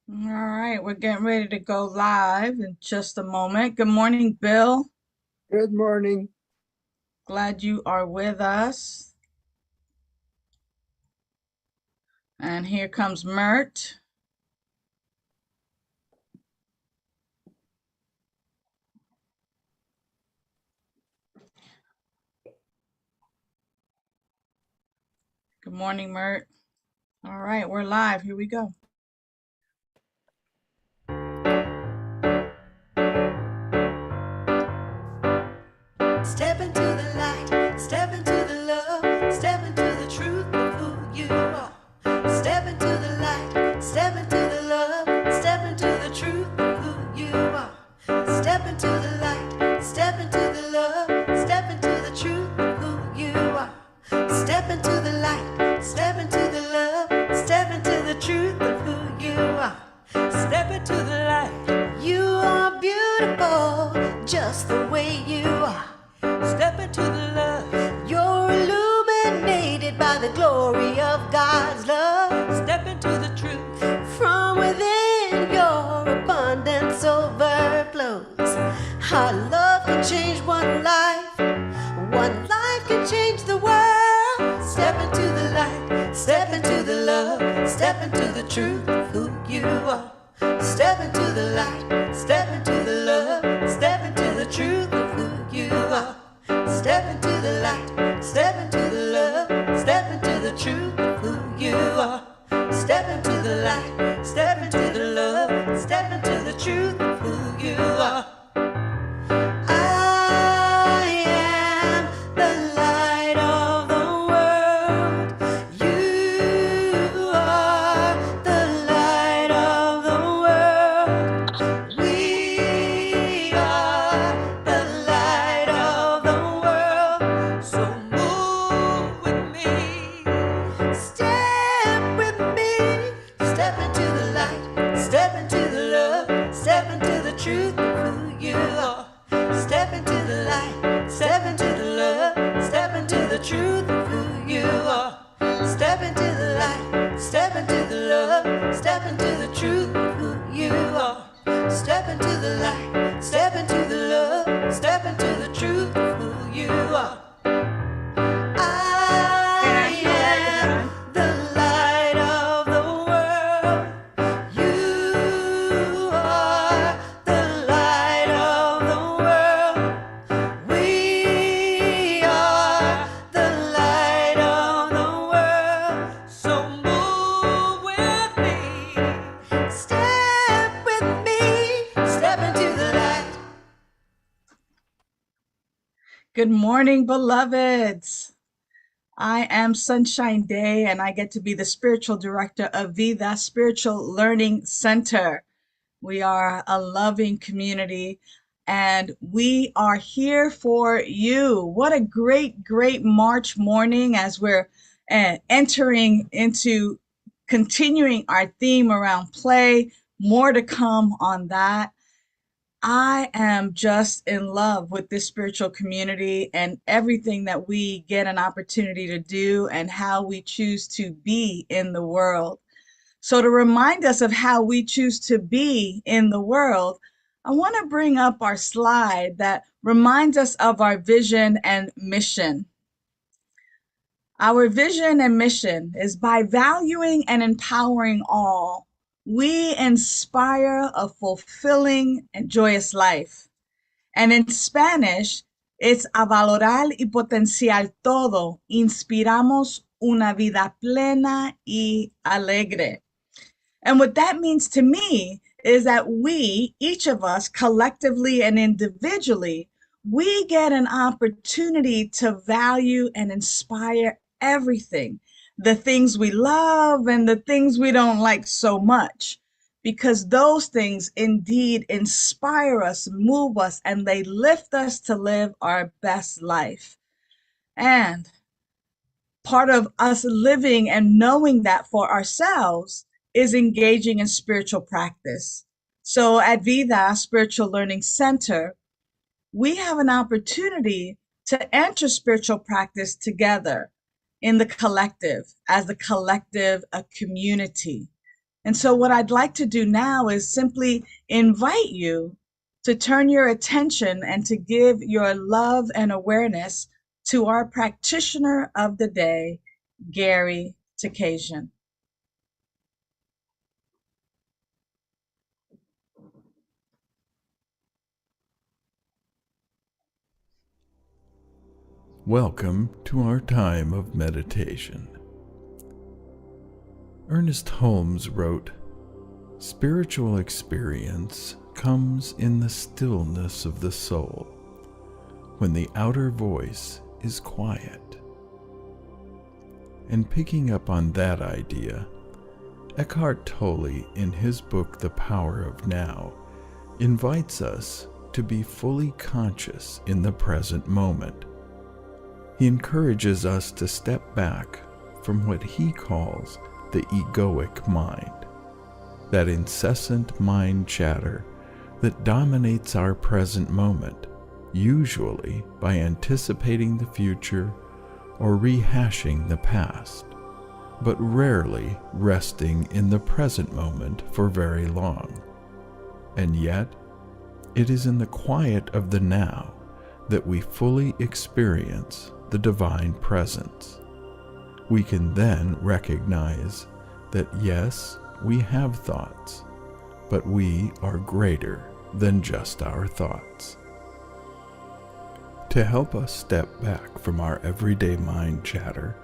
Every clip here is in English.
All right, we're getting ready to go live in just a moment. Good morning, Bill. Good morning. Glad you are with us. And here comes Mert. Good morning, Mert. All right, we're live. Here we go. Step into the light, step into the love, step into the truth of who you are. Step into the light, step into the love, step into the truth of who you are. Step into the light, step into the love, step into the truth of who you are. Step into the light, step into the love, step into the truth of who you are. Step into the light. You are beautiful just the way you are. Step into the love. You're illuminated by the glory of God's love. Step into the truth. From within, your abundance overflows. Our love can change one life. One life can change the world. Step into the light. Step into the love. Step into the truth of who you are. Step into the light. Step into the love. Step into the truth of who you are. Step into the light, step into the love, step into the truth of who you are. Step into the light, step into the love, step into the truth of who you are. I am the light of the world. You are the light of the world. We are the light of the world. So move with me. Step with me. Step into the light. Step into the love. Step into the truth of who you are. Step into the light. Step into the love. Step into the truth of who you are. Step into the light. Step into the love. Step into the truth of who you are. Step into the light. Step into the love. Step into the truth of who you are. I am the light of the world. You are the light of the world. We are the light of the world. So move with me. Step with me. Step into the light. Good morning, beloveds. I am Sunshine Day, and I get to be the spiritual director of Vida Spiritual Learning Center. We are a loving community, and we are here for you. What a great March morning as we're entering into continuing our theme around play. More to come on that. I am just in love with this spiritual community and everything that we get an opportunity to do and how we choose to be in the world. So, to remind us of how we choose to be in the world, I want to bring up our slide that reminds us of our vision and mission. Our vision and mission is by valuing and empowering all, we inspire a fulfilling and joyous life. And in Spanish, it's a valorar y potenciar todo. Inspiramos una vida plena y alegre. And what that means to me is that we, each of us, collectively and individually, we get an opportunity to value and inspire everything, the things we love and the things we don't like so much, because those things indeed inspire us, move us, and they lift us to live our best life. And part of us living and knowing that for ourselves is engaging in spiritual practice. So at Vida Spiritual Learning Center, we have an opportunity to enter spiritual practice together in the collective, as the collective, a community. And so, what I'd like to do now is simply invite you to turn your attention and to give your love and awareness to our practitioner of the day, Gary Takasian. Welcome to our time of meditation. Ernest Holmes wrote, "Spiritual experience comes in the stillness of the soul, when the outer voice is quiet." And picking up on that idea, Eckhart Tolle, in his book The Power of Now, invites us to be fully conscious in the present moment. He encourages us to step back from what he calls the egoic mind, that incessant mind chatter that dominates our present moment, usually by anticipating the future or rehashing the past, but rarely resting in the present moment for very long. And yet, it is in the quiet of the now that we fully experience the divine presence. We can then recognize that yes, we have thoughts, but we are greater than just our thoughts. To help us step back from our everyday mind chatter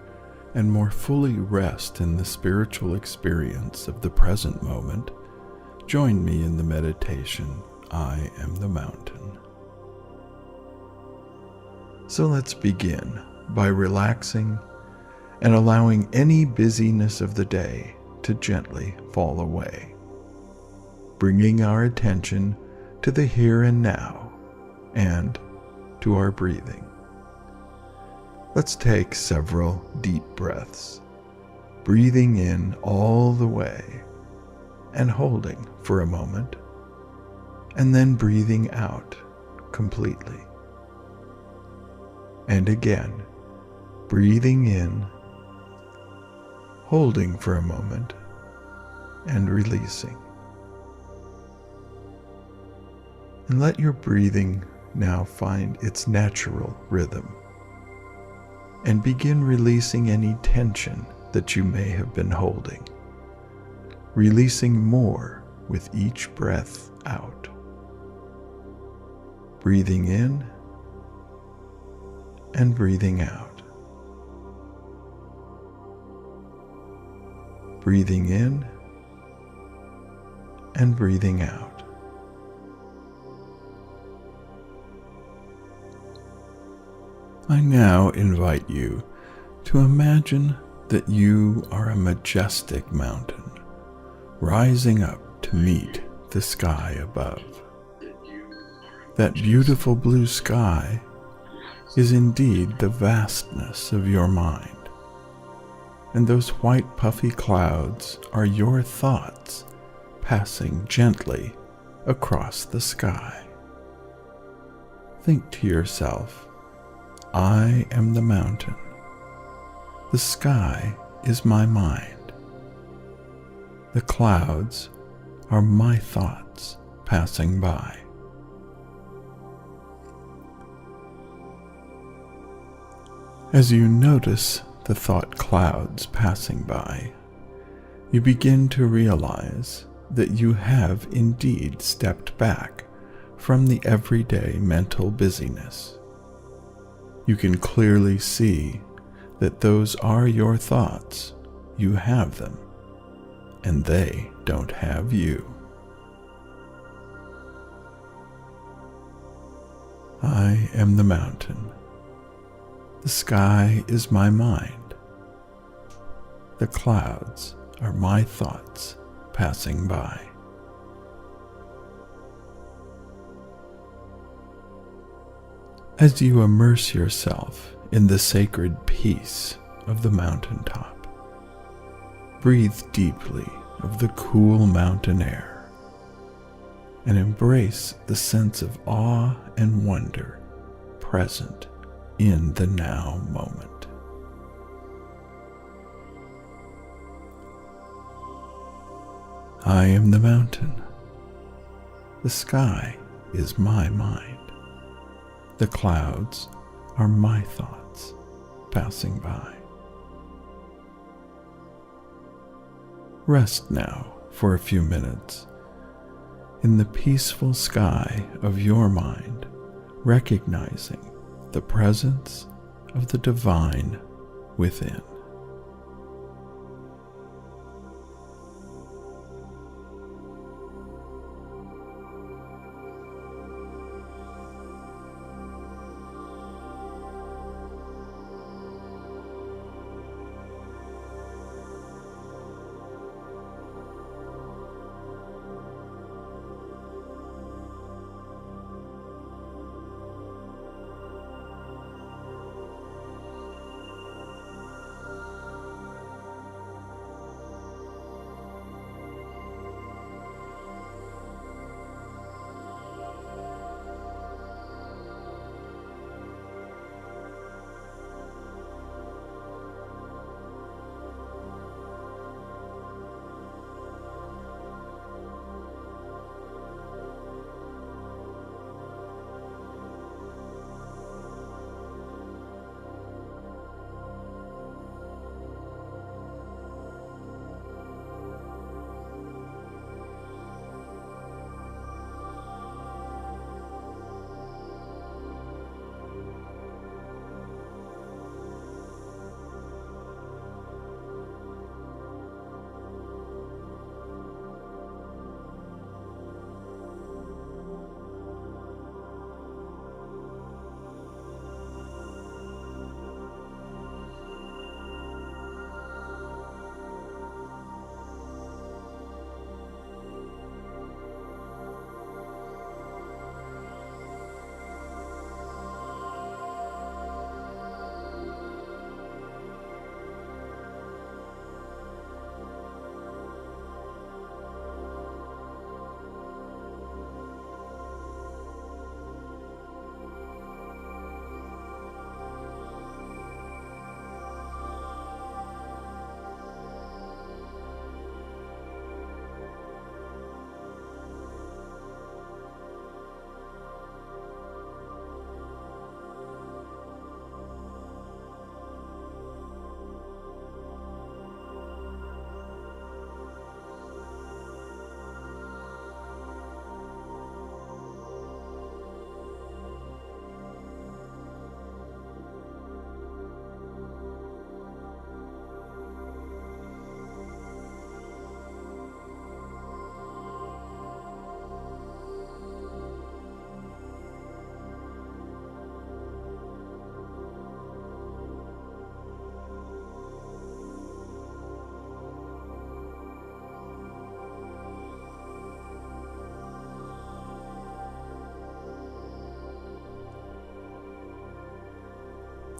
and more fully rest in the spiritual experience of the present moment, join me in the meditation, I Am the Mountain. So let's begin by relaxing and allowing any busyness of the day to gently fall away, bringing our attention to the here and now and to our breathing. Let's take several deep breaths, breathing in all the way and holding for a moment, and then breathing out completely. And again, breathing in, holding for a moment, and releasing. And let your breathing now find its natural rhythm, and begin releasing any tension that you may have been holding, releasing more with each breath out. Breathing in and breathing out. Breathing in and breathing out. I now invite you to imagine that you are a majestic mountain rising up to meet the sky above. That beautiful blue sky is indeed the vastness of your mind, and those white puffy clouds are your thoughts passing gently across the sky. Think to yourself, I am the mountain. The sky is my mind. The clouds are my thoughts passing by. As you notice the thought clouds passing by, you begin to realize that you have indeed stepped back from the everyday mental busyness. You can clearly see that those are your thoughts. You have them, and they don't have you. I am the mountain. The sky is my mind. The clouds are my thoughts passing by. As you immerse yourself in the sacred peace of the mountaintop, breathe deeply of the cool mountain air and embrace the sense of awe and wonder present in the now moment. I am the mountain. The sky is my mind. The clouds are my thoughts passing by. Rest now for a few minutes in the peaceful sky of your mind, recognizing the presence of the divine within.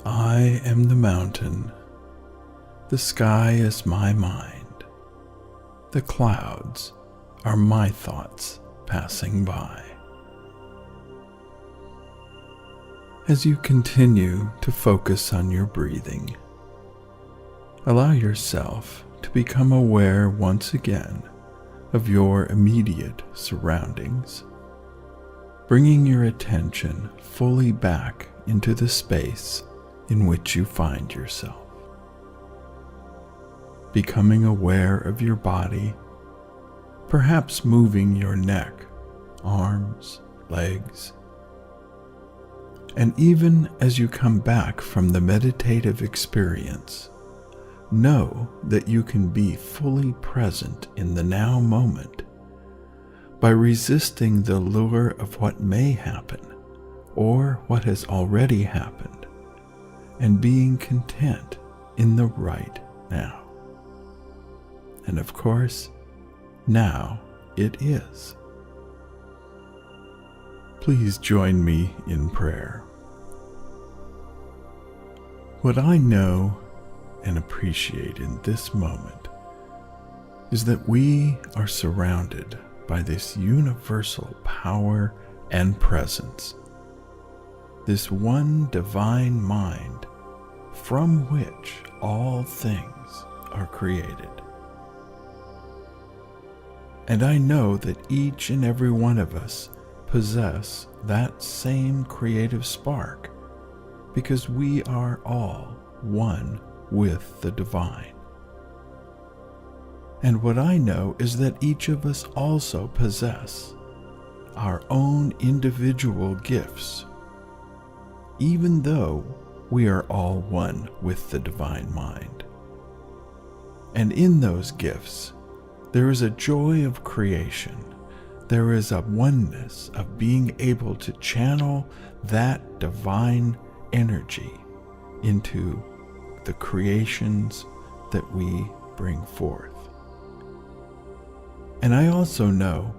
I am the mountain. The sky is my mind. The clouds are my thoughts passing by. As you continue to focus on your breathing, allow yourself to become aware once again of your immediate surroundings, bringing your attention fully back into the space in which you find yourself. Becoming aware of your body, perhaps moving your neck, arms, legs. And even as you come back from the meditative experience, know that you can be fully present in the now moment by resisting the lure of what may happen or what has already happened, and being content in the right now. And of course, now it is. Please join me in prayer. What I know and appreciate in this moment is that we are surrounded by this universal power and presence, this one divine mind from which all things are created. And I know that each and every one of us possess that same creative spark, because we are all one with the divine. And what I know is that each of us also possess our own individual gifts, even though we are all one with the divine mind. And in those gifts, there is a joy of creation. There is a oneness of being able to channel that divine energy into the creations that we bring forth. And I also know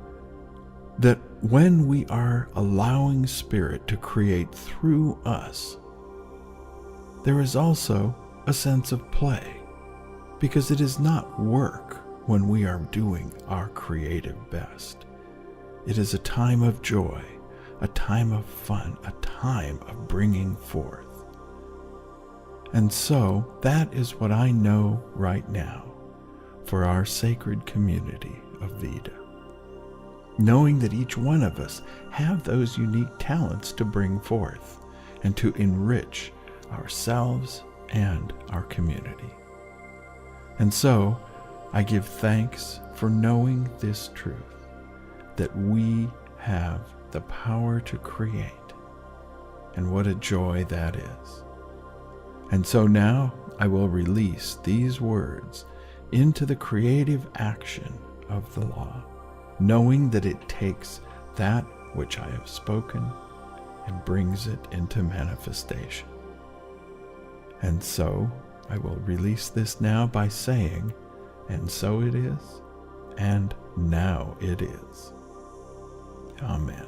that when we are allowing Spirit to create through us, there is also a sense of play, because it is not work when we are doing our creative best. It is a time of joy, a time of fun, a time of bringing forth. And so that is what I know right now for our sacred community of Vida. Knowing that each one of us have those unique talents to bring forth and to enrich ourselves and our community. And so I give thanks for knowing this truth, that we have the power to create, and what a joy that is. And so now I will release these words into the creative action of the law, knowing that it takes that which I have spoken and brings it into manifestation. And so I will release this now by saying, and so it is, and now it is. Amen.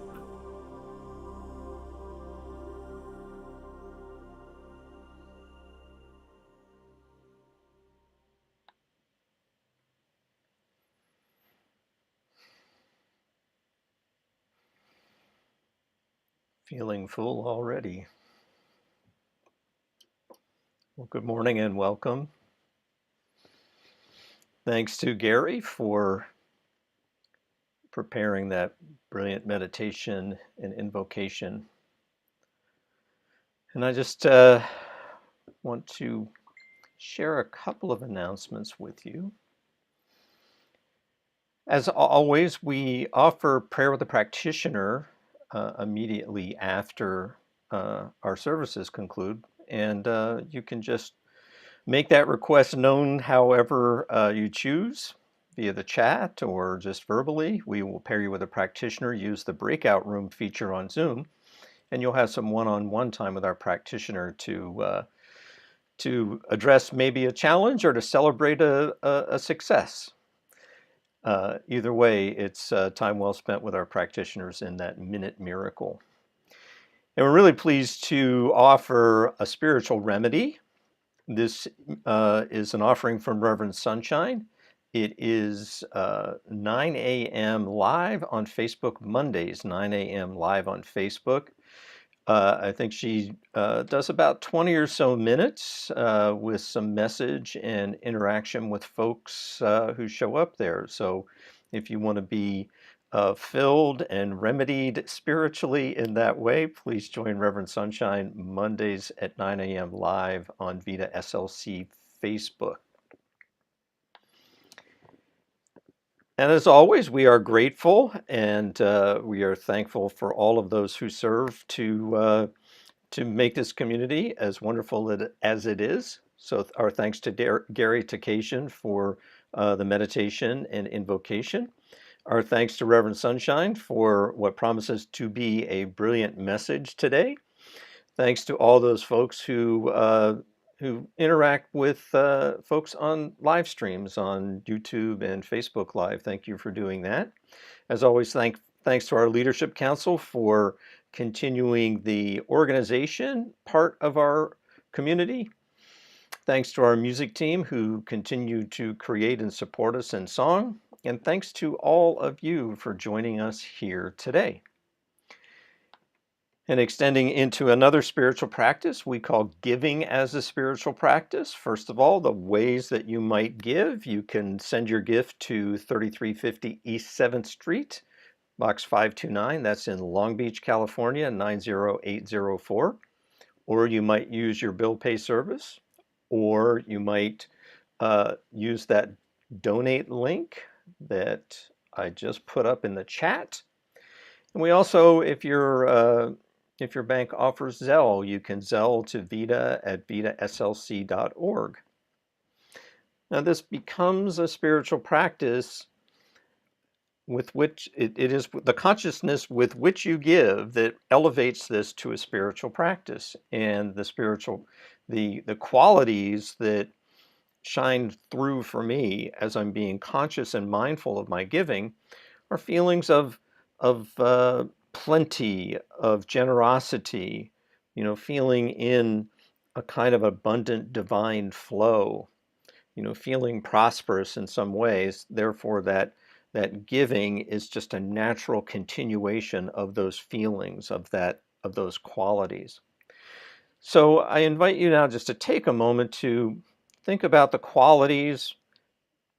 Feeling full already. Well, good morning and welcome. Thanks to Gary for preparing that brilliant meditation and invocation. And I just want to share a couple of announcements with you. As always, we offer prayer with a practitioner immediately after our services conclude, and you can just make that request known however you choose, via the chat or just verbally. We will pair you with a practitioner, use the breakout room feature on Zoom, and you'll have some one-on-one time with our practitioner to address maybe a challenge or to celebrate a success. Either way, it's time well spent with our practitioners in that minute miracle. And we're really pleased to offer a spiritual remedy. This is an offering from Reverend Sunshine. It is 9 a.m. live on Facebook, Mondays, 9 a.m. live on Facebook. I think she does about 20 or so minutes with some message and interaction with folks who show up there. So if you want to be filled and remedied spiritually in that way, please join Reverend Sunshine Mondays at 9 a.m. live on Vida SLC Facebook. And as always, we are grateful and we are thankful for all of those who serve to make this community as wonderful as it is. So our thanks to Gary Takasian for the meditation and invocation. Our thanks to Reverend Sunshine for what promises to be a brilliant message today. Thanks to all those folks who interact with folks on live streams on YouTube and Facebook Live. Thank you for doing that. As always, thanks to our Leadership Council for continuing the organization part of our community. Thanks to our music team who continue to create and support us in song. And thanks to all of you for joining us here today. And extending into another spiritual practice we call giving as a spiritual practice. First of all, the ways that you might give. You can send your gift to 3350 East 7th Street, Box 529. That's in Long Beach, California, 90804. Or you might use your bill pay service, or you might use that donate link that I just put up in the chat. And we also, if your bank offers Zelle, you can Zelle to vita@vitaslc.org. Now, this becomes a spiritual practice with which it is the consciousness with which you give that elevates this to a spiritual practice. And the qualities that shine through for me as I'm being conscious and mindful of my giving are feelings of plenty, of generosity, feeling in a kind of abundant divine flow, feeling prosperous in some ways. Therefore, that giving is just a natural continuation of those feelings, of those qualities. So I invite you now just to take a moment to think about the qualities,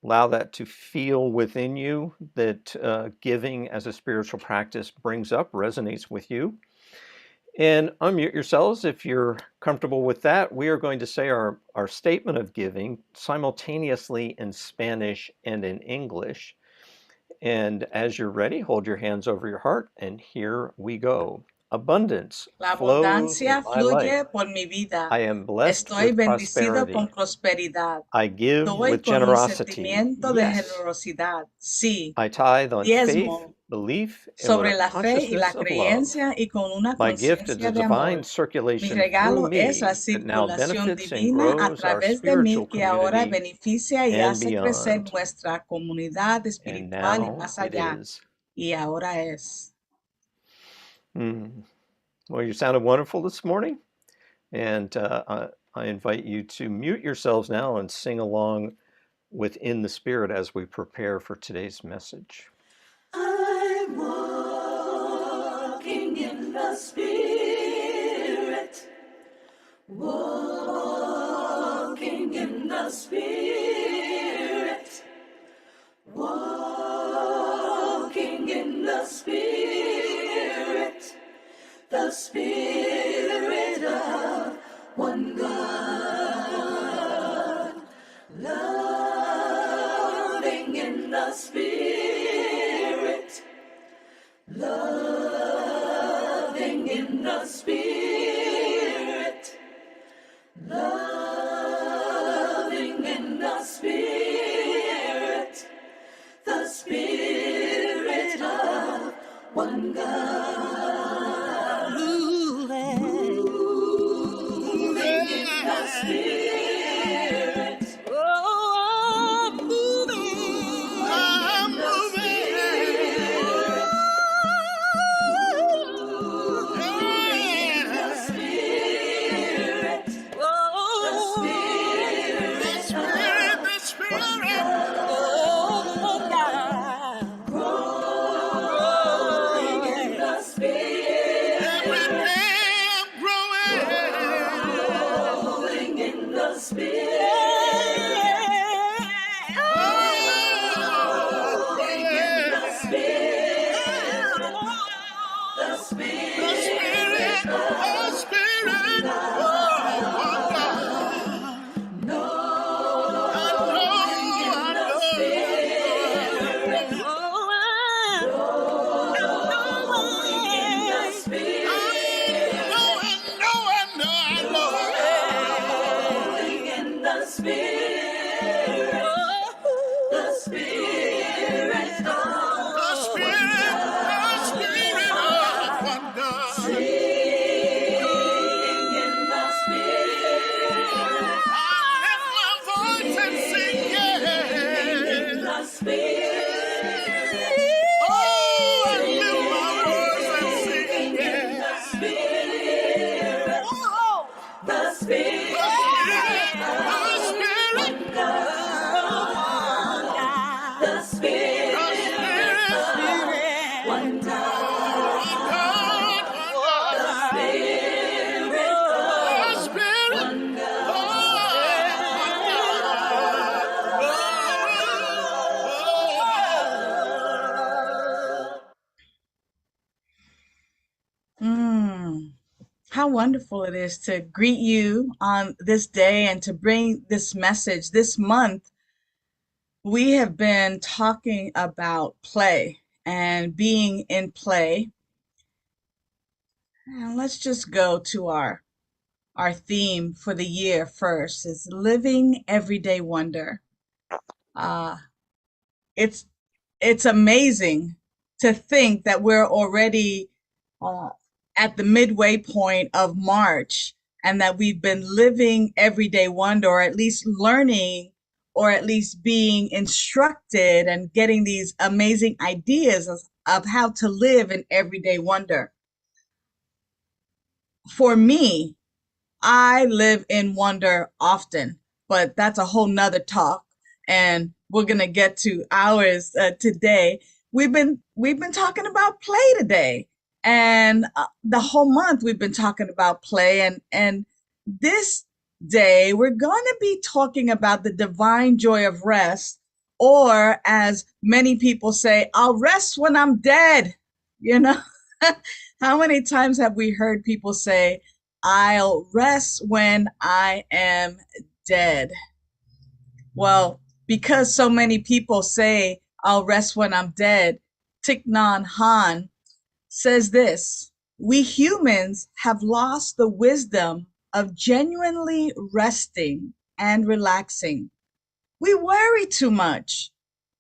allow that to feel within you, that giving as a spiritual practice brings up, resonates with you. And unmute yourselves if you're comfortable with that. We are going to say our statement of giving simultaneously in Spanish and in English. And as you're ready, hold your hands over your heart, and here we go. Abundance La flows in abundancia my life. fluye por mi vida. I am blessed Estoy with bendecido con prosperity. prosperidad. I give Doy with con un generosity. sentimiento de Yes. generosidad. Sí. I tithe on faith, Diezmo belief, and with sobre a la fe y la consciousness of love. creencia y con una My gift is a conciencia de divine amor. Mi circulation regalo through me es la that now circulación benefits and divina a grows our través de mí spiritual que ahora community, beneficia y and hace crecer beyond. nuestra comunidad And espiritual y now más it allá. is. Y ahora es. Well, you sounded wonderful this morning, and I invite you to mute yourselves now and sing along within the Spirit as we prepare for today's message. I'm walking in the Spirit, walking in the Spirit, walking in the Spirit, the Spirit of one God, loving in the Spirit, loving in the Spirit, loving in the Spirit, the Spirit of one God, moving in the Spirit. Oh, I'm moving in the Spirit. Oh, the Spirit, the Spirit. Oh, God. Growing in the Spirit. Every day I'm growing in the Spirit. Growing in the Spirit. The Spirit, the Spirit, oh, God. Knowing in the Spirit. Knowing in the Spirit. Knowing in the Spirit. The Spirit of one God. Sing in the Spirit. I lift my voice and sing, in the Spirit. Oh, I lift my voice and sing, in the Spirit. Oh, the Spirit of one God. The Spirit of one God. The How wonderful it is to greet you on this day and to bring this message. This month, we have been talking about play and being in play. And let's just go to our theme for the year first is living everyday wonder. Uh, it's it's amazing to think that we're already uh, at the midway point of March and that we've been living everyday wonder, or at least learning, or at least being instructed and getting these amazing ideas of how to live in everyday wonder. For me, I live in wonder often, but that's a whole nother talk. And we're gonna get to ours today. We've been talking about play today, and the whole month we've been talking about play. And this day we're gonna be talking about the divine joy of rest, or as many people say, I'll rest when I'm dead. You know, how many times have we heard people say, I'll rest when I am dead? Well, because so many people say, I'll rest when I'm dead, Thich Nhat Hanh says this: we humans have lost the wisdom of genuinely resting and relaxing. We worry too much.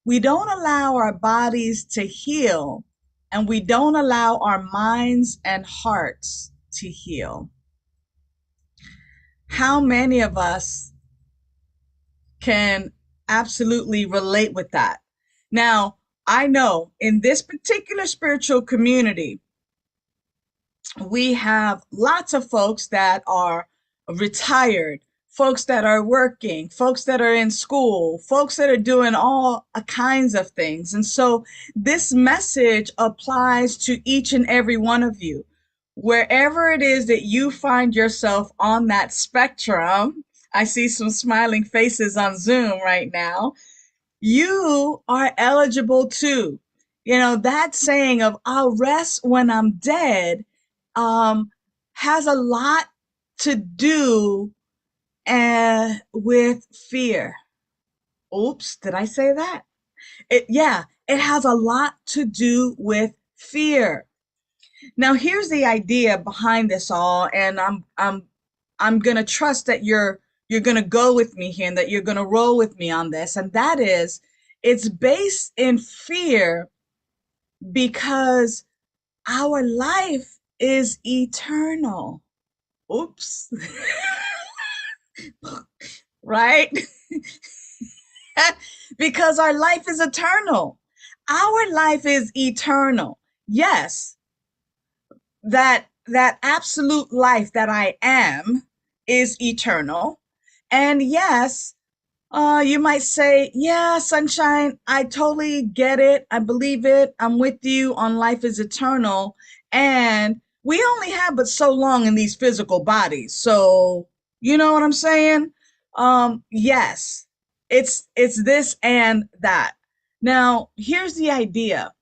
We don't allow our bodies to heal, and we don't allow our minds and hearts to heal. How many of us can absolutely relate with that? Now, I know in this particular spiritual community, we have lots of folks that are retired, folks that are working, folks that are in school, folks that are doing all kinds of things. And so this message applies to each and every one of you. Wherever it is that you find yourself on that spectrum, I see some smiling faces on Zoom right now, you are eligible too. You know, that saying of I'll rest when I'm dead um, has a lot to do with fear. Oops, did I say that? Yeah, it has a lot to do with fear. Now, here's the idea behind this all, and I'm gonna trust that you're gonna go with me here and that you're gonna roll with me on this, and that is, it's based in fear because our life is eternal. Oops. Right? Because our life is eternal. Our life is eternal. Yes, that absolute life that I am is eternal. And yes, you might say, yeah, sunshine, I totally get it. I believe it. I'm with you on life is eternal. And we only have but so long in these physical bodies. So, you know what I'm saying? Yes, it's this and that. Now, here's the idea.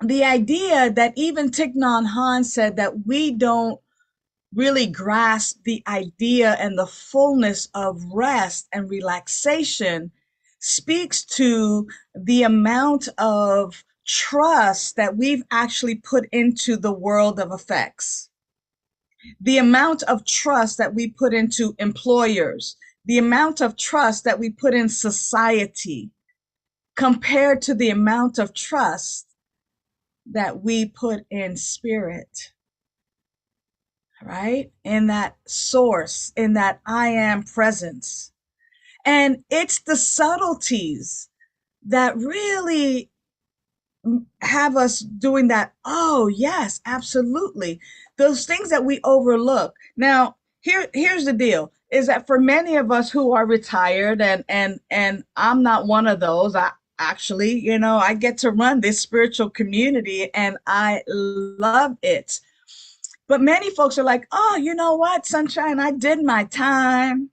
The idea that even Thich Nhat Hanh said that we don't really grasp the idea and the fullness of rest and relaxation speaks to the amount of trust that we've actually put into the world of effects, the amount of trust that we put into employers, the amount of trust that we put in society compared to the amount of trust that we put in spirit, right? In that source, in that I am presence. And it's the subtleties that really have us doing that. Oh, yes, absolutely. Those things that we overlook. Now, here's the deal is that for many of us who are retired, and I'm not one of those. I actually, I get to run this spiritual community and I love it. But many folks are like, oh, you know what, sunshine, I did my time.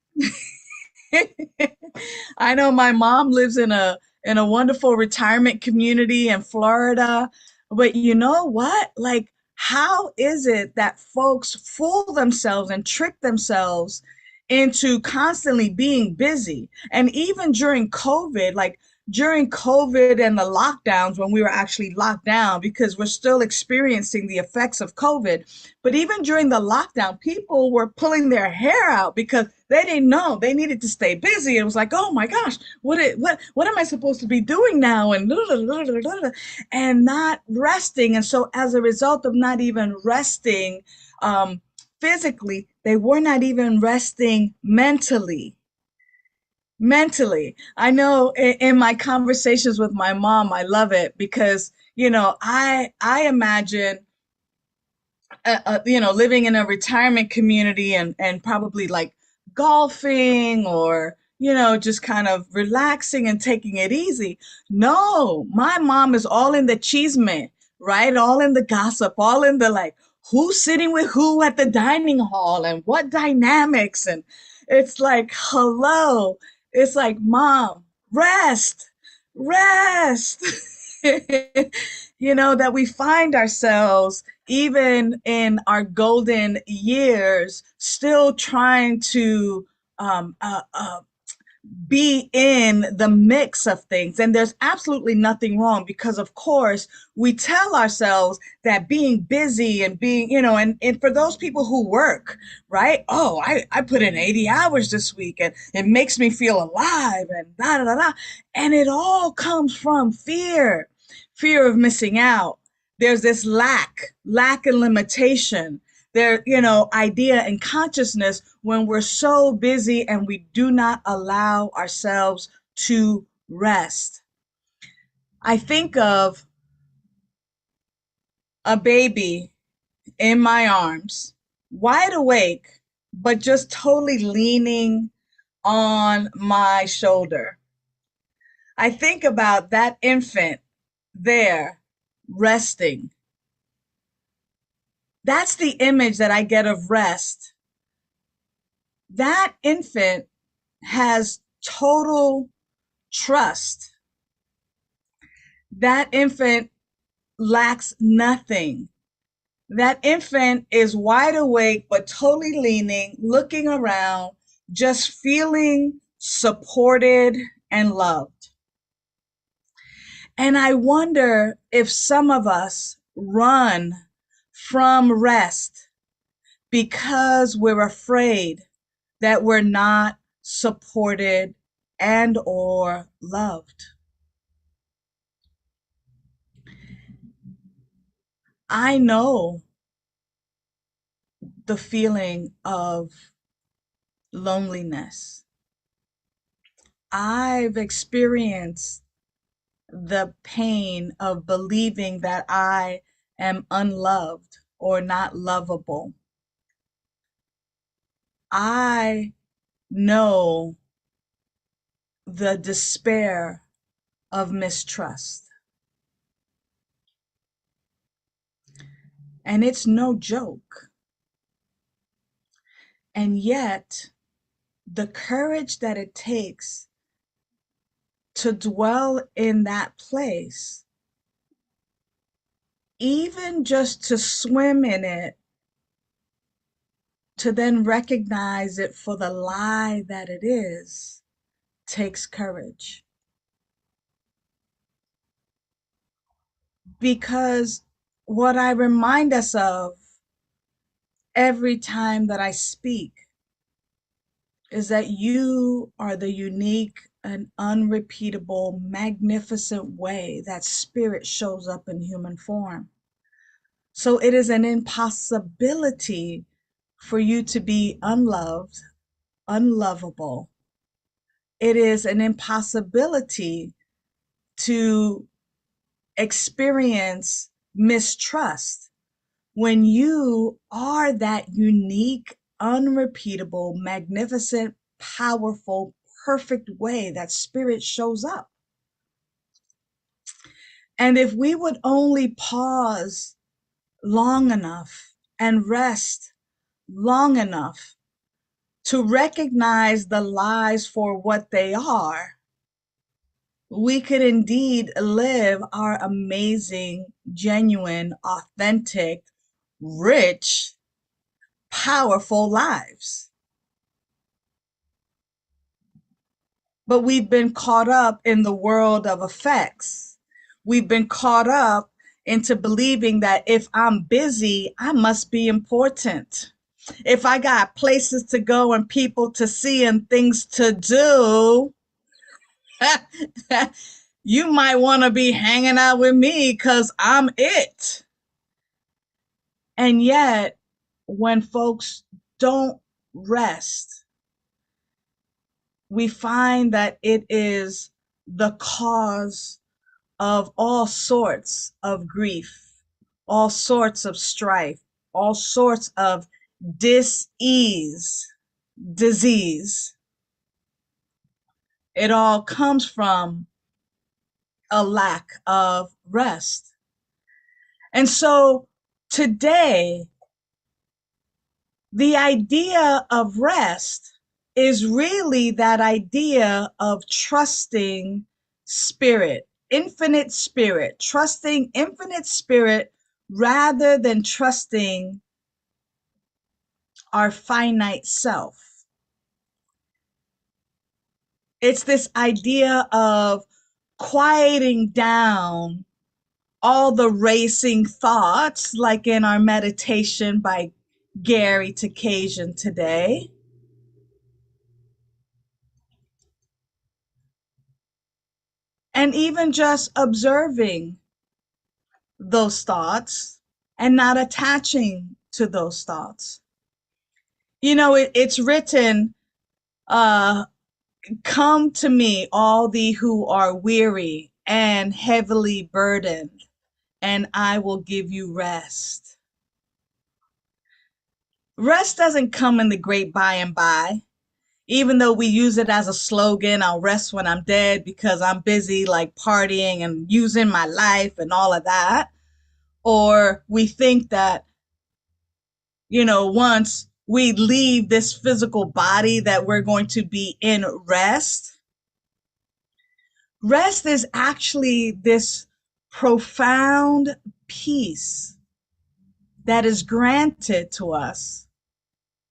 I know my mom lives in a wonderful retirement community in Florida, but you know what? Like, How is it that folks fool themselves and trick themselves into constantly being busy? And even during COVID, like during COVID and the lockdowns, when we were actually locked down, because we're still experiencing the effects of COVID. But even during the lockdown, people were pulling their hair out because they didn't know they needed to stay busy. It was like, oh my gosh, what am I supposed to be doing now? And not resting. And so as a result of not even resting physically, they were not even resting mentally. I know in my conversations with my mom, I love it because, I imagine, living in a retirement community and probably like golfing or, just kind of relaxing and taking it easy. No, my mom is all in the cheeseman, right? All in the gossip, all in the like, who's sitting with who at the dining hall and what dynamics. And it's like, hello. It's like, mom, rest, rest. That we find ourselves even in our golden years, still trying to be in the mix of things. And there's absolutely nothing wrong because, of course, we tell ourselves that being busy and being, and for those people who work, right? Oh, I put in 80 hours this week and it makes me feel alive and da da da da. And it all comes from fear of missing out. There's this lack and limitation. There, idea and consciousness when we're so busy and we do not allow ourselves to rest. I think of a baby in my arms, wide awake, but just totally leaning on my shoulder. I think about that infant there resting. That's the image that I get of rest. That infant has total trust. That infant lacks nothing. That infant is wide awake, but totally leaning, looking around, just feeling supported and loved. And I wonder if some of us run from rest because we're afraid that we're not supported and or loved. I know the feeling of loneliness. I've experienced the pain of believing that I am unloved or not lovable. I know the despair of mistrust. And it's no joke. And yet, the courage that it takes to dwell in that place, even just to swim in it, to then recognize it for the lie that it is, takes courage. Because what I remind us of every time that I speak is that you are the unique and unrepeatable, magnificent way that spirit shows up in human form. So it is an impossibility for you to be unloved, unlovable. It is an impossibility to experience mistrust when you are that unique, unrepeatable, magnificent, powerful, perfect way that spirit shows up. And if we would only pause long enough and rest long enough to recognize the lies for what they are, we could indeed live our amazing, genuine, authentic, rich, powerful lives. But we've been caught up in the world of effects. We've been caught up into believing that if I'm busy, I must be important. If I got places to go and people to see and things to do, you might want to be hanging out with me because I'm it. And yet, when folks don't rest, we find that it is the cause of all sorts of grief, all sorts of strife, all sorts of dis-ease, disease. It all comes from a lack of rest. And so today, the idea of rest is really that idea of trusting spirit, trusting infinite spirit rather than trusting our finite self. It's this idea of quieting down all the racing thoughts, like in our meditation by Gary Takasian today. And even just observing those thoughts and not attaching to those thoughts. You know, it's written, come to me, all thee who are weary and heavily burdened, and I will give you rest. Rest doesn't come in the great by and by, even though we use it as a slogan, I'll rest when I'm dead because I'm busy like partying and using my life and all of that. Or we think that, once we leave this physical body that we're going to be in rest. Rest is actually this profound peace that is granted to us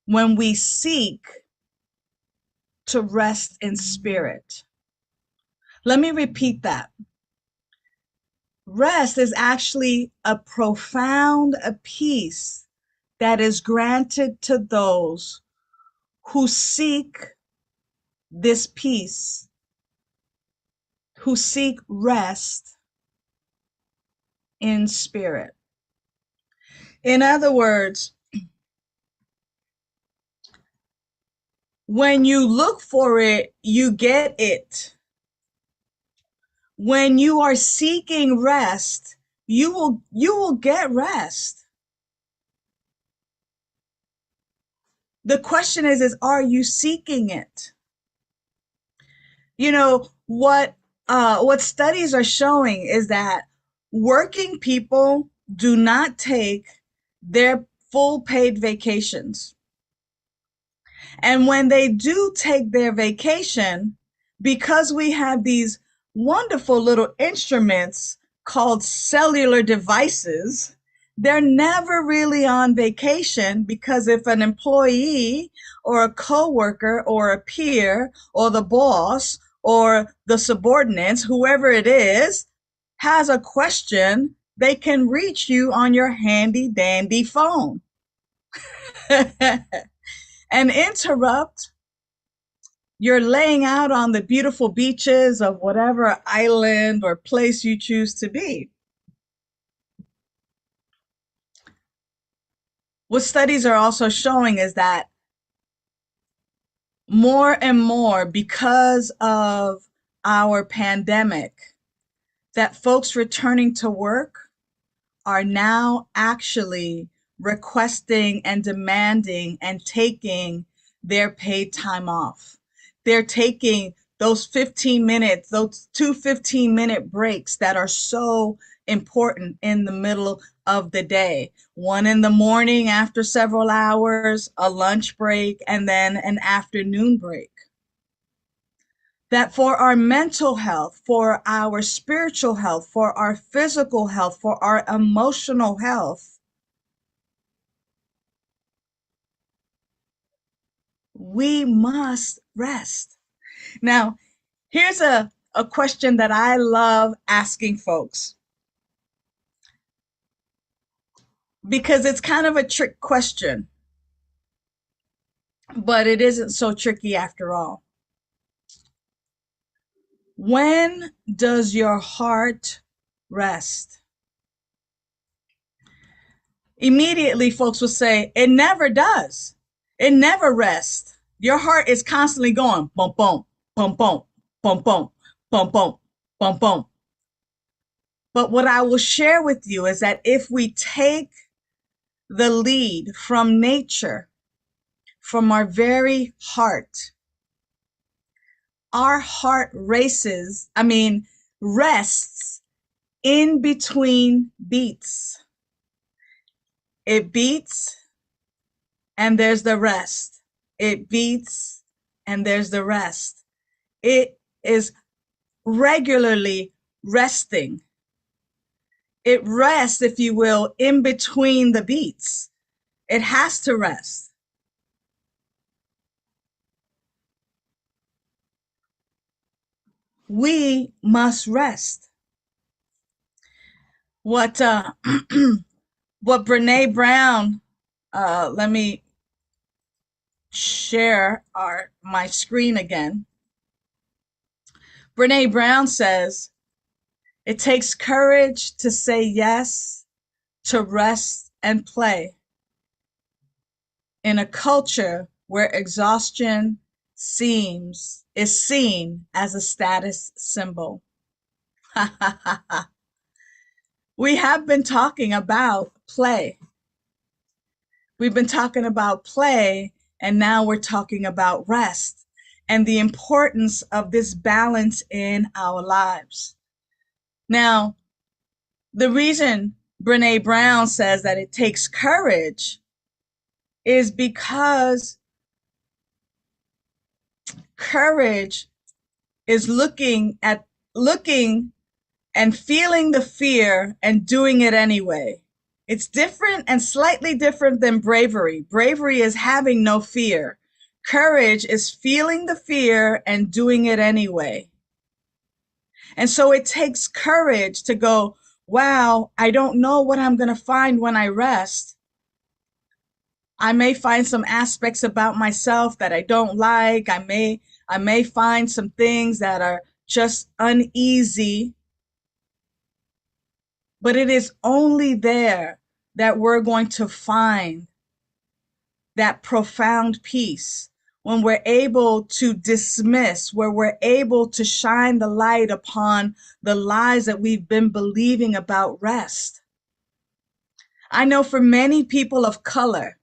when we seek to rest in spirit. Let me repeat that. Rest is actually a profound peace that is granted to those who seek this peace, who seek rest in spirit. In other words, when you look for it, you get it. When you are seeking rest, you will get rest. The question is are you seeking it? What studies are showing is that working people do not take their full paid vacations. And when they do take their vacation, because we have these wonderful little instruments called cellular devices, they're never really on vacation, because if an employee or a coworker or a peer or the boss or the subordinates, whoever it is, has a question, they can reach you on your handy dandy phone and interrupt. You're laying out on the beautiful beaches of whatever island or place you choose to be. What studies are also showing is that more and more, because of our pandemic, that folks returning to work are now actually requesting and demanding and taking their paid time off. They're taking those 15 minutes, those two 15-minute breaks that are so important in the middle of the day. One in the morning after several hours, a lunch break, and then an afternoon break. That for our mental health, for our spiritual health, for our physical health, for our emotional health, We must rest. Now, here's a question that I love asking folks because it's kind of a trick question, but it isn't so tricky after all. When does your heart rest? Immediately, folks will say, it never does. It never rests. Your heart is constantly going bump, bump, bump, bump, bump, bump, bump, bump, bump, bump. But what I will share with you is that if we take the lead from nature, from our very heart, our heart rests in between beats. It beats and there's the rest. It beats and there's the rest. It is regularly resting. It rests, if you will, in between the beats. It has to rest. We must rest. What Brene Brown, let me share my screen again. Brene Brown says, it takes courage to say yes to rest and play in a culture where exhaustion is seen as a status symbol. We have been talking about play. We've been talking about play, and now we're talking about rest and the importance of this balance in our lives. Now, the reason Brene Brown says that it takes courage is because courage is looking and feeling the fear and doing it anyway. It's different and slightly different than bravery. Bravery is having no fear. Courage is feeling the fear and doing it anyway. And so it takes courage to go, wow, I don't know what I'm going to find when I rest. I may find some aspects about myself that I don't like. I may find some things that are just uneasy. But it is only there that we're going to find that profound peace, when we're able to dismiss, where we're able to shine the light upon the lies that we've been believing about rest. I know for many people of color,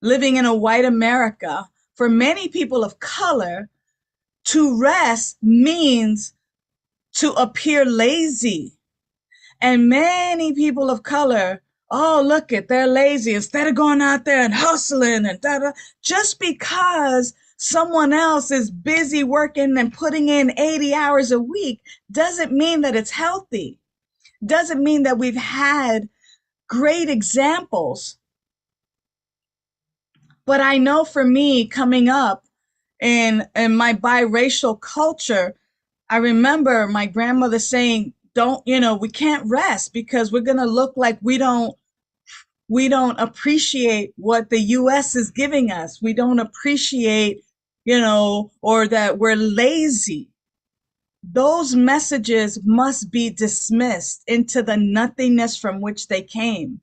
living in a white America, for many people of color, to rest means to appear lazy. And many people of color, oh, look it, they're lazy. Instead of going out there and hustling and just because someone else is busy working and putting in 80 hours a week doesn't mean that it's healthy. Doesn't mean that we've had great examples. But I know for me, coming up in my biracial culture, I remember my grandmother saying, we can't rest because we're going to look like we don't appreciate what the US is giving us. We don't appreciate, or that we're lazy. Those messages must be dismissed into the nothingness from which they came.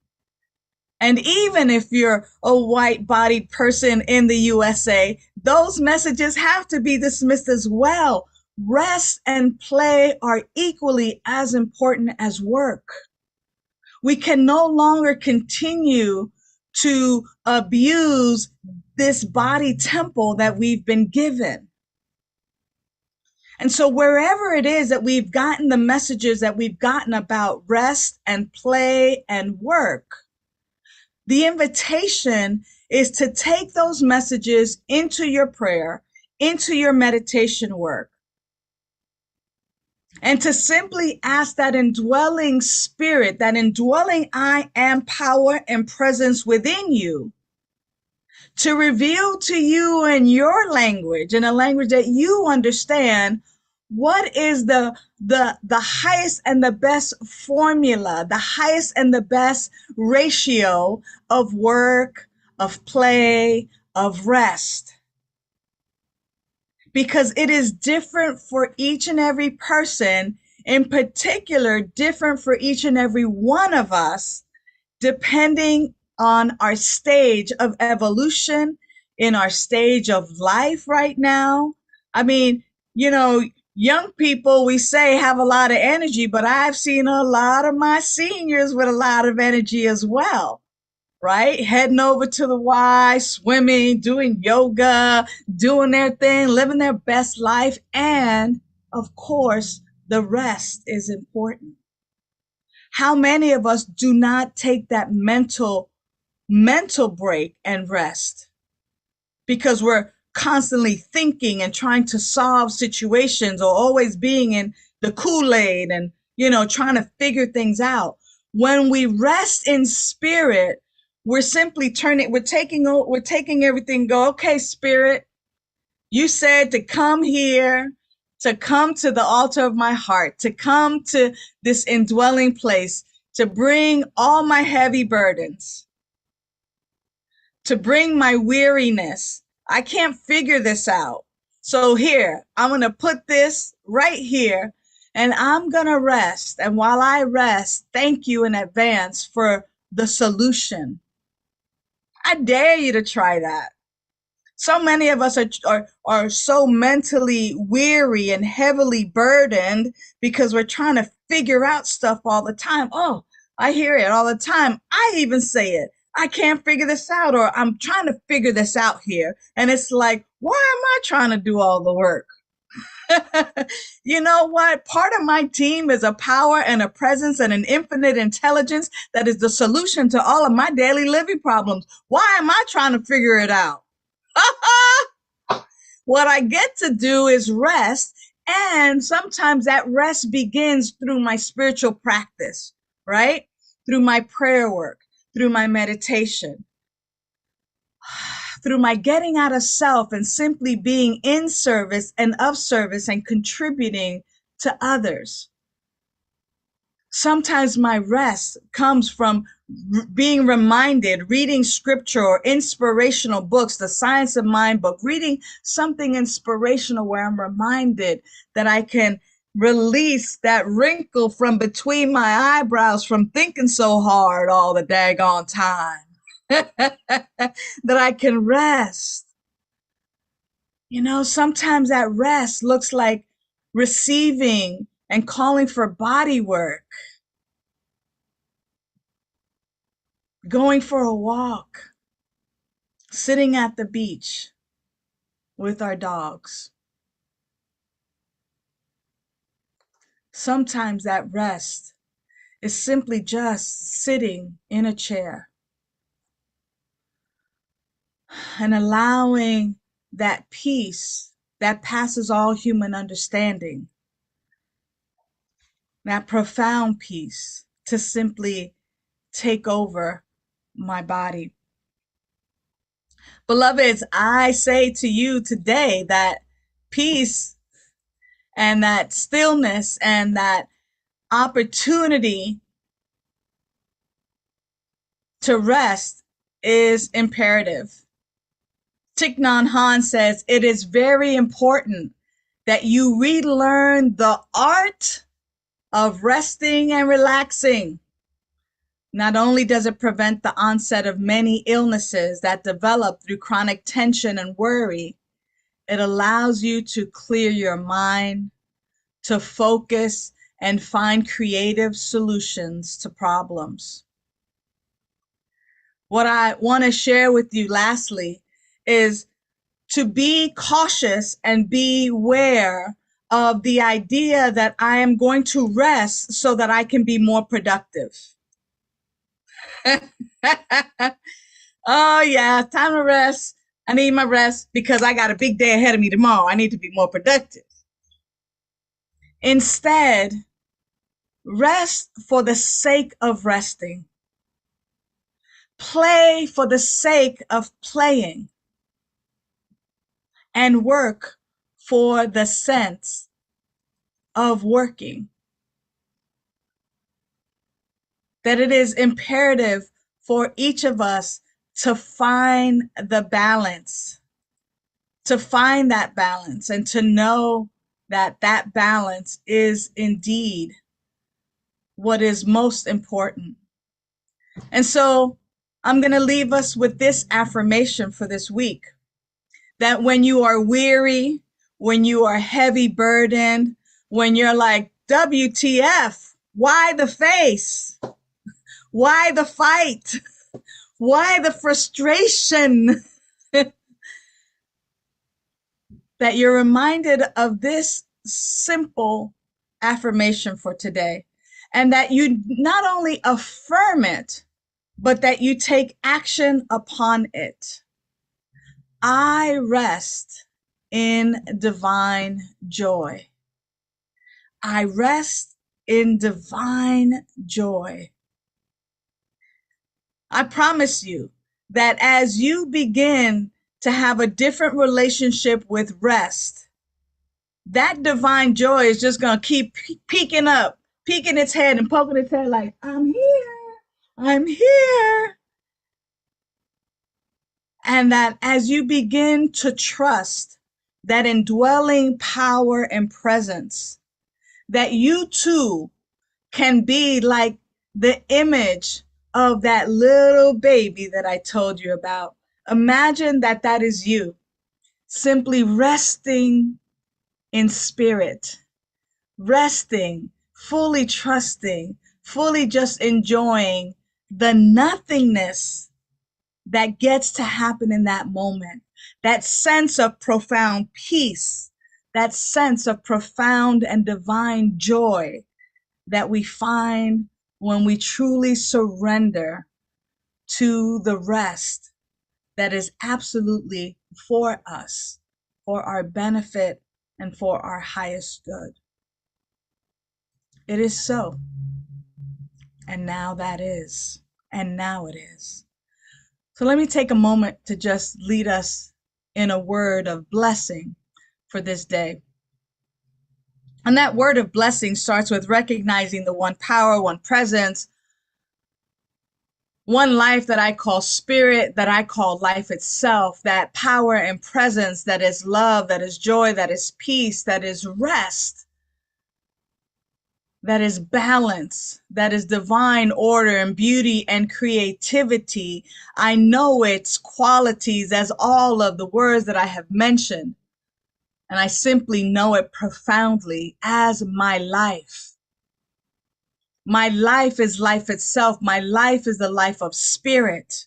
And even if you're a white-bodied person in the USA, those messages have to be dismissed as well. Rest and play are equally as important as work. We can no longer continue to abuse this body temple that we've been given. And so wherever it is that we've gotten the messages that we've gotten about rest and play and work, the invitation is to take those messages into your prayer, into your meditation work, and to simply ask that indwelling spirit, that indwelling I am power and presence within you, to reveal to you in your language, in a language that you understand, what is the highest and the best formula, the highest and the best ratio of work, of play, of rest. Because it is different for each and every person, in particular, different for each and every one of us, depending on our stage of evolution, in our stage of life right now. I mean, you know, young people, we say, have a lot of energy, but I've seen a lot of my seniors with a lot of energy as well, right? Heading over to the Y, swimming, doing yoga, doing their thing, living their best life. And of course, the rest is important. How many of us do not take that mental break and rest because we're constantly thinking and trying to solve situations, or always being in the Kool-Aid and, trying to figure things out? When we rest in spirit, we're simply we're taking everything, go, okay, spirit, you said to come here, to come to the altar of my heart, to come to this indwelling place, to bring all my heavy burdens, to bring my weariness. I can't figure this out. So here, I'm going to put this right here, and I'm going to rest. And while I rest, thank you in advance for the solution. I dare you to try that. So many of us are so mentally weary and heavily burdened because we're trying to figure out stuff all the time. Oh, I hear it all the time. I even say it. I can't figure this out, or I'm trying to figure this out here. And it's like, why am I trying to do all the work? You know what? Part of my team is a power and a presence and an infinite intelligence that is the solution to all of my daily living problems. Why am I trying to figure it out? What I get to do is rest. And sometimes that rest begins through my spiritual practice, right? Through my prayer work, through my meditation, through my getting out of self and simply being in service and of service and contributing to others. Sometimes my rest comes from being reminded, reading scripture or inspirational books, the Science of Mind book, reading something inspirational where I'm reminded that I can release that wrinkle from between my eyebrows from thinking so hard all the daggone time. That I can rest. Sometimes that rest looks like receiving and calling for body work, going for a walk, sitting at the beach with our dogs. Sometimes that rest is simply just sitting in a chair and allowing that peace that passes all human understanding, that profound peace, to simply take over my body. Beloveds, I say to you today that peace and that stillness and that opportunity to rest is imperative. Thich Nhat Hanh says it is very important that you relearn the art of resting and relaxing. Not only does it prevent the onset of many illnesses that develop through chronic tension and worry, it allows you to clear your mind, to focus, and find creative solutions to problems. What I want to share with you lastly is to be cautious and beware of the idea that I am going to rest so that I can be more productive. Oh, yeah, time to rest. I need my rest because I got a big day ahead of me tomorrow. I need to be more productive. Instead, rest for the sake of resting. play for the sake of playing, and work for the sense of working. That it is imperative for each of us to find the balance, to find that balance, and to know that that balance is indeed what is most important. And so I'm going to leave us with this affirmation for this week, that when you are weary, when you are heavy burdened, when you're like, WTF, why the face? Why the fight? Why the frustration? That you're reminded of this simple affirmation for today, and that you not only affirm it, but that you take action upon it. I rest in divine joy. I rest in divine joy. I promise you that as you begin to have a different relationship with rest, that divine joy is just going to keep peeking up, peeking its head and poking its head like, I'm here, I'm here. And that as you begin to trust that indwelling power and presence, that you too can be like the image of that little baby that I told you about. Imagine that that is you, simply resting in spirit, resting, fully trusting, fully just enjoying the nothingness that gets to happen in that moment, that sense of profound peace, that sense of profound and divine joy that we find when we truly surrender to the rest that is absolutely for us, for our benefit, and for our highest good. It is so. And now that is. And now it is. So let me take a moment to just lead us in a word of blessing for this day. And that word of blessing starts with recognizing the one power, one presence, one life that I call spirit, that I call life itself, that power and presence that is love, that is joy, that is peace, that is rest, that is balance, that is divine order and beauty and creativity. I know its qualities as all of the words that I have mentioned, and I simply know it profoundly as my life. My life is life itself. My life is the life of spirit,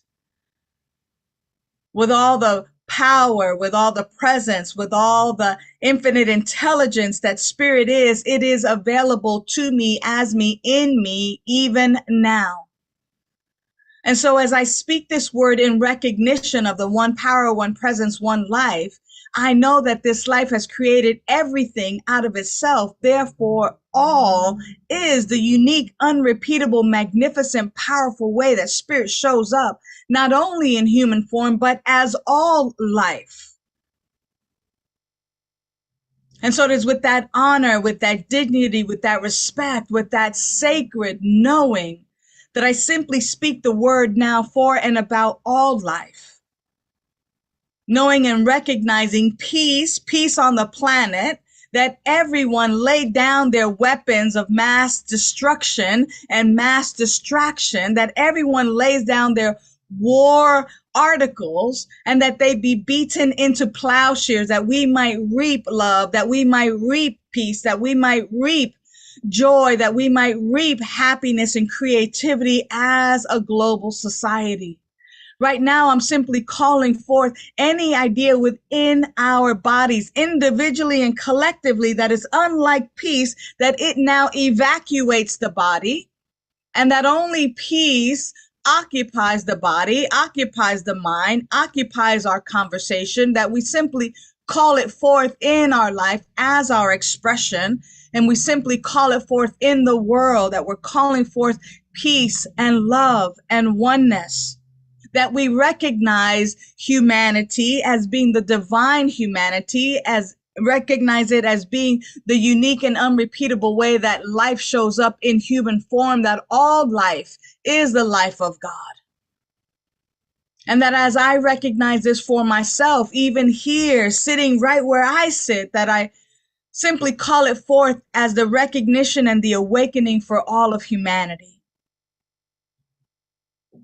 with all the power, with all the presence, with all the infinite intelligence that spirit is. It is available to me, as me, in me, even now. And so as I speak this word in recognition of the one power, one presence, one life, I know that this life has created everything out of itself. Therefore, all is the unique, unrepeatable, magnificent, powerful way that spirit shows up, not only in human form, but as all life. And so it is with that honor, with that dignity, with that respect, with that sacred knowing that I simply speak the word now for and about all life. Knowing and recognizing peace, peace on the planet, that everyone laid down their weapons of mass destruction and mass distraction, that everyone lays down their war articles, and that they be beaten into plowshares, that we might reap love, that we might reap peace, that we might reap joy, that we might reap happiness and creativity as a global society. Right now, I'm simply calling forth any idea within our bodies, individually and collectively, that is unlike peace, that it now evacuates the body, and that only peace occupies the body, occupies the mind, occupies our conversation, that we simply call it forth in our life as our expression, and we simply call it forth in the world, that we're calling forth peace and love and oneness. that we recognize humanity as being the divine humanity, as recognize it as being the unique and unrepeatable way that life shows up in human form, that all life is the life of God. And that as I recognize this for myself, even here, sitting right where I sit, that I simply call it forth as the recognition and the awakening for all of humanity.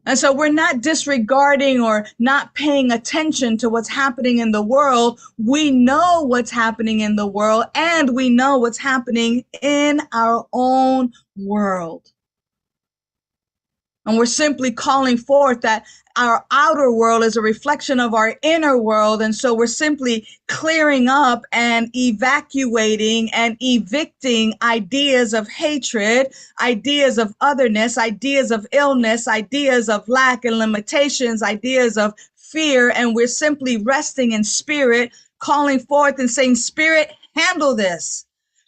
And so we're not disregarding or not paying attention to what's happening in the world. We know what's happening in the world, and we know what's happening in our own world. And we're simply calling forth that our outer world is a reflection of our inner world. And so we're simply clearing up and evacuating and evicting ideas of hatred, ideas of otherness, ideas of illness, ideas of lack and limitations, ideas of fear. And we're simply resting in spirit, calling forth and saying, Spirit, handle this.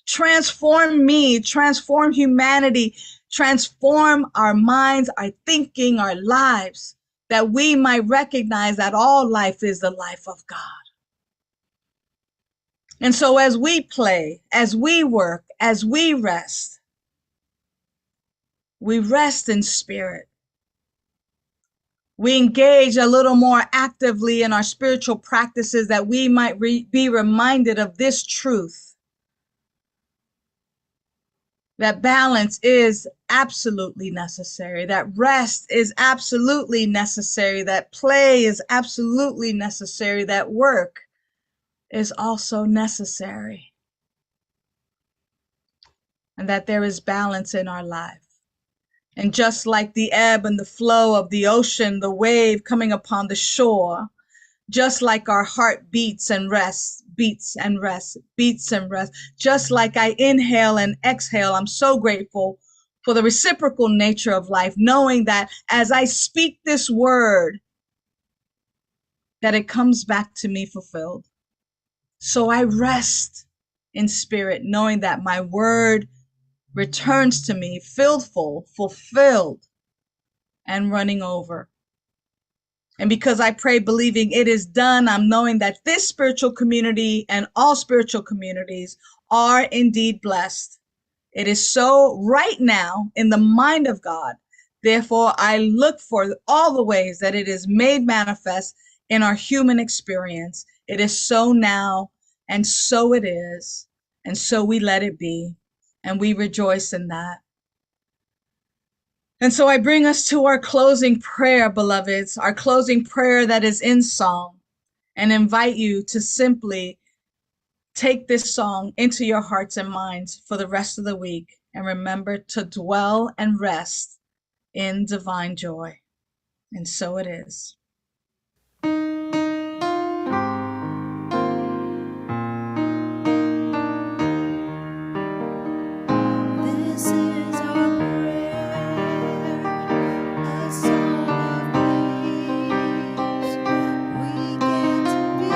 Transform me, transform humanity, transform our minds, our thinking, our lives, that we might recognize that all life is the life of God. And so as we play, as we work, as we rest in spirit. We engage a little more actively in our spiritual practices that we might be reminded of this truth. That balance is absolutely necessary, that rest is absolutely necessary, that play is absolutely necessary, that work is also necessary, and that there is balance in our life. And just like the ebb and the flow of the ocean, the wave coming upon the shore, just like our heart beats and rests, beats and rests, beats and rests, just like I inhale and exhale, I'm so grateful for the reciprocal nature of life, knowing that as I speak this word, that it comes back to me fulfilled. So I rest in spirit, knowing that my word returns to me filled full, fulfilled, and running over. And because I pray believing it is done, I'm knowing that this spiritual community and all spiritual communities are indeed blessed. It is so right now in the mind of God. Therefore, I look for all the ways that it is made manifest in our human experience. It is so now, and so it is, and so we let it be, and we rejoice in that. And so I bring us to our closing prayer, beloveds, our closing prayer that is in song, and invite you to simply take this song into your hearts and minds for the rest of the week, and remember to dwell and rest in divine joy. And so it is. This is our prayer, a song of peace. We get to be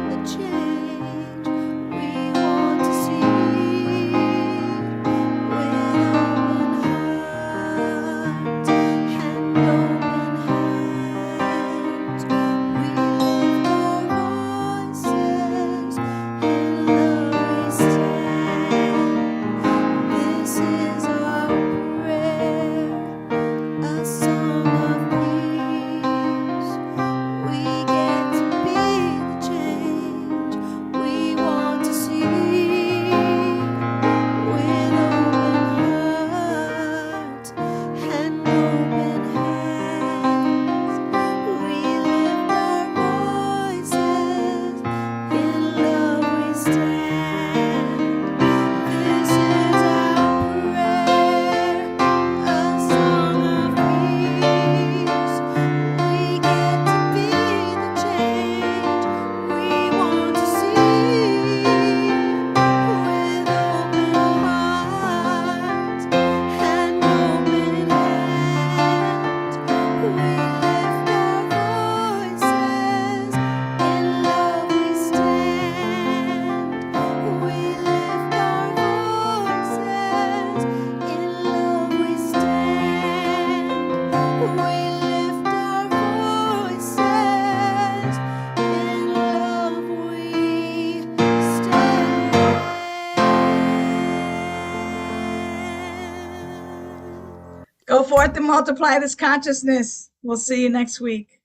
the change we want to see. With open hearts and open hands, we lift our voices, in love we stand. This is our prayer, a song of peace. We get to be the change we want to see. With open hearts and open hands, we lift our voices, in love we stand. This is our prayer, a song of peace. We get to be the change we want to see. With open hearts and open hands, we lift our voices, in love we stand. We lift our voices, in love we stand. We lift our Go forth and multiply this consciousness. We'll see you next week.